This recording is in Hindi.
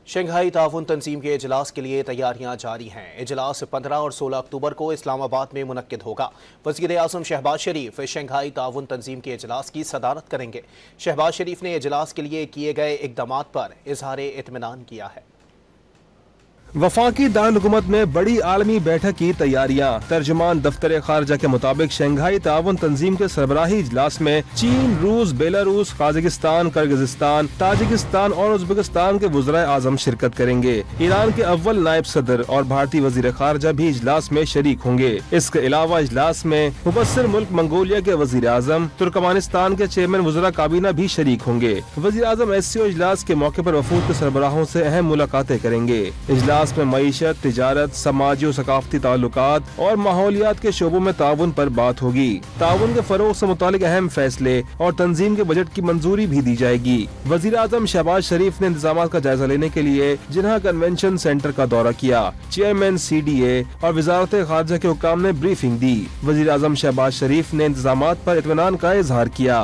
शंघाई ताउन तंजीम के इजलास के लिए तैयारियां जारी हैं। इजलास 15 और 16 अक्टूबर को इस्लामाबाद में मुनक्किद होगा। वज़ीर-ए-आज़म शहबाज शरीफ शंघाई ताउन तंजीम के इजलास की सदारत करेंगे। शहबाज शरीफ ने इजलास के लिए किए गए इक़दामात पर इज़हार इत्मीनान किया है। वफाकी दारुल-हुकूमत में बड़ी आलमी बैठक की तैयारियां। तर्जुमान दफ्तर खारजा के मुताबिक शंघाई ताउन तंजीम के सरबराही इजलास में चीन, रूस, बेलारूस, काजाकिस्तान, किर्गिस्तान, ताजिकिस्तान और उज़्बेकिस्तान के वज़राए आज़म शिरकत करेंगे। ईरान के अव्वल नायब सदर और भारतीय वज़ीर खारजा भी इजलास में शरीक होंगे। इसके अलावा इजलास में मुबस्सिर मुल्क मंगोलिया के वज़ीर आज़म, तुर्कमानिस्तान के चेयरमैन वज़रा काबीना भी शरीक होंगे। वज़ीर आज़म SCO इजलास के मौके पर वफूद के सरबराहों से अहम मुलाकातें करेंगे। इजलास में मईशत, तिजारत, समाजी और सकाफती ताल्लुकात और माहौलियात के शोबों में ताउन पर बात होगी। ताउन के फरोग से मुतालिक अहम फैसले और तंजीम के बजट की मंजूरी भी दी जाएगी। वज़ीर आज़म शहबाज शरीफ ने इंतजामात का जायजा लेने के लिए जिन्ना कन्वेंशन सेंटर का दौरा किया। चेयरमैन CDA और वजारत खारजा के हुक्काम ने ब्रीफिंग दी। वज़ीर आज़म शहबाज शरीफ ने इंतजामात पर इत्मीनान का इजहार किया।